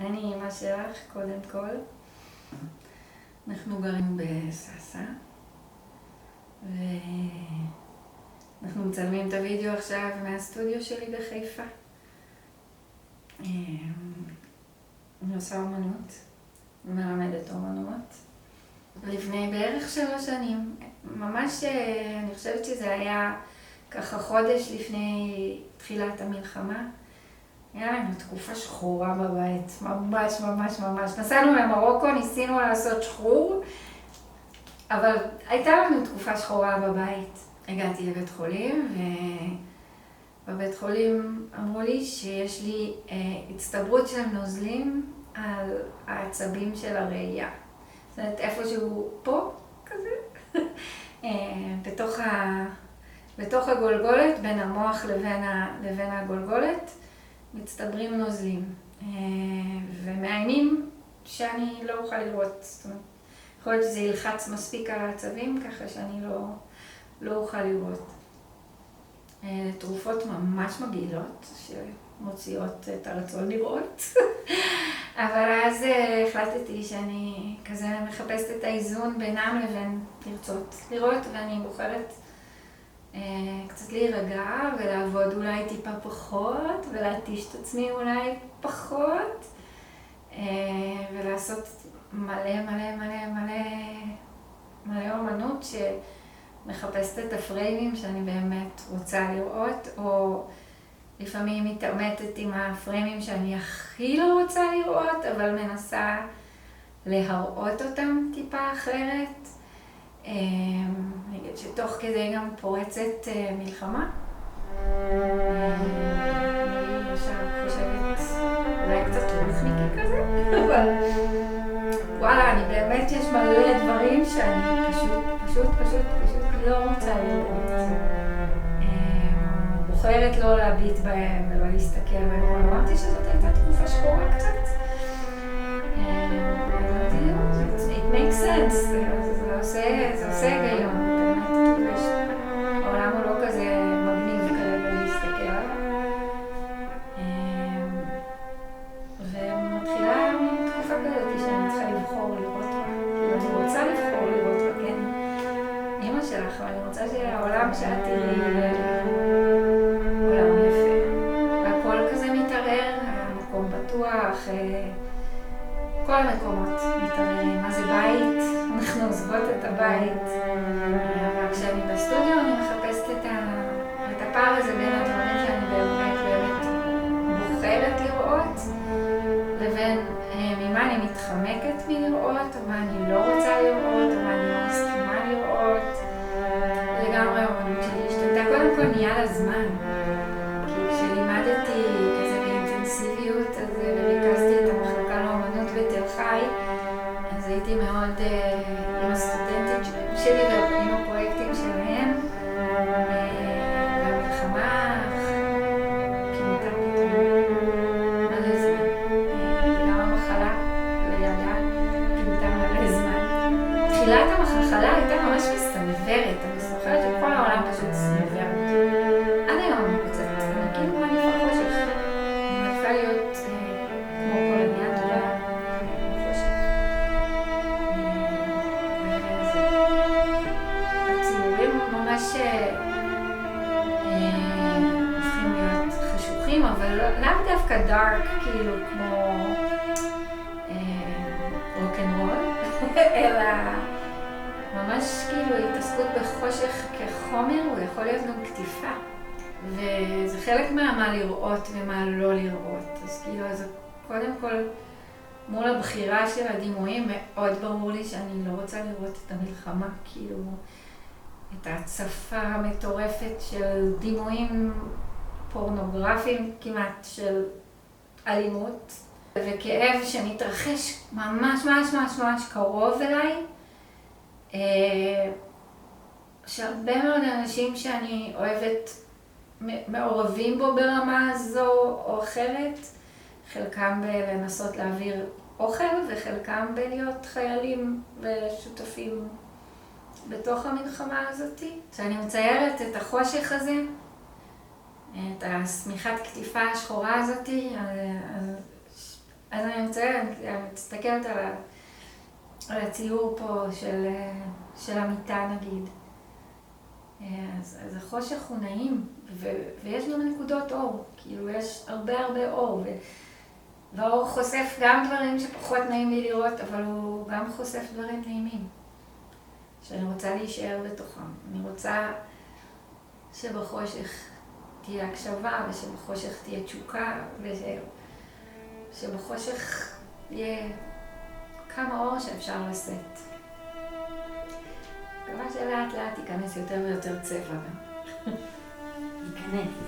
אני אמא שלך, קודם כל. אנחנו גרים בסאסה, ואנחנו מצלמים את הוידאו עכשיו מהסטודיו שלי בחיפה. אני עושה אומנות, מלמדת אומנות. לפני בערך 3 שנים, ממש אני חושבת שזה היה ככה חודש לפני תחילת המלחמה. היה לנו תקופה שחורה בבית, ממש ממש ממש. נסענו למרוקו, ניסינו לעשות שחרור, אבל הייתה לנו תקופה שחורה בבית. הגעתי לבית חולים, ובבית חולים אמרו לי שיש לי הצטברות של נוזלים על העצבים של הראייה. זאת אומרת, איפשהו פה, כזה, בתוך הגולגולת, בין המוח לבין הגולגולת, מצטברים נוזלים. ומאיימים שאני לא אוכל לראות. זאת אומרת, יכול להיות שזה ילחץ מספיק על העצבים, ככה שאני לא אוכל לראות. תרופות ממש מגעילות, שמוציאות את הרצון לראות. אבל אז החלטתי שאני כזה מחפשת את האיזון בינם לבין לרצות לראות, ואני בוחרת קצת להירגע ולעבוד אולי טיפה פחות, ולהתיש את עצמי אולי פחות, ולעשות מלא מלא מלא מלא מלא אומנות שמחפשת את הפריימים שאני באמת רוצה לראות, או לפעמים מתעמתת עם הפריימים שאני הכי לא רוצה לראות, אבל מנסה להראות אותם טיפה אחרת. אני אגיד שתוך כדי גם פורצת מלחמה. אני עכשיו חושבת אולי קצת רוחניקי כזה, אבל וואלה, אני באמת יש מלא דברים שאני פשוט לא רוצה לראות. בוחרת לא להביט בהם ולא להסתכל בהם. אמרתי שזאת הייתה תקופה שחורה קצת. It makes sense. זה עושה היגיון. באמת, העולם הוא לא כזה מגניב כרגע להסתכל עליו. ומתחילה תקופה כזאת שאני צריכה לבחור לראות בה. אני רוצה לבחור לראות בה, כן. אמא שלך, אבל אני רוצה שהעולם שאת תראי עולם יפה. והכל כזה מתערער, המקום פתוח, כל המקומות מתערערים. מה זה בית? אנחנו עוזבות את הבית. אבל כשאני בסטודיו אני מחפשת את הפער הזה בין הדברים שאני באמת בוחרת לראות, לבין ממה אני מתחמקת מלראות, או מה אני לא רוצה לראות, או מה אני לא מסכימה לראות. לגמרי האמנות שלי השתנתה. קודם כל נהיה לה זמן. כי כשלימדתי כזה באינטנסיביות, אז ריכזתי את המחלקה לאמנות בתל חי, אז הייתי מאוד עם הסטודנטים שלי ועם הפרויקטים שלהם, והמלחמה כמעט מלא זמן. גם המחלה לידה כמעט מלא זמן. תחילת המחלה הייתה ממש מסנוורת, אני זוכרת שכל העולם פשוט סנוור אותי. עד היום אני קצת, אני כאילו מעניף החושך. אני מעדיפה להיות כמו כל עניין, תודה. הציורים ממש הופכים להיות חשוכים, אבל לאו דווקא דארק, כאילו כמו רוק'נ'רול, אלא ממש כאילו התעסקות בחושך כחומר, הוא יכול להיות גם כתיפה. וזה חלק מה לראות ומה לא לראות. אז כאילו, אז קודם כל, מול הבחירה של הדימויים, מאוד ברור לי שאני לא רוצה לראות את המלחמה, כאילו, את ההצפה המטורפת של דימויים פורנוגרפיים כמעט, של אלימות, וכאב שמתרחש ממש ממש ממש ממש קרוב אליי. שהרבה מאוד אנשים שאני אוהבת מעורבים בו ברמה זו או אחרת, חלקם בלנסות להעביר אוכל וחלקם בלהיות חיילים ושותפים בתוך המלחמה הזאת. כשאני מציירת את החושך הזה, את השמיכת כתיפה השחורה הזאת, אז אני מסתכלת על הציור פה של המיטה נגיד. אז החושך הוא נעים, ויש גם נקודות אור, כאילו יש הרבה אור, והאור חושף גם דברים שפחות נעים לי לראות, אבל הוא גם חושף דברים נעימים, שאני רוצה להישאר בתוכם. אני רוצה שבחושך תהיה הקשבה, ושבחושך תהיה תשוקה, ושבחושך יהיה כמה אור שאפשר לשאת. מקווה שלאט לאט ייכנס יותר ויותר צבע. ייכנס.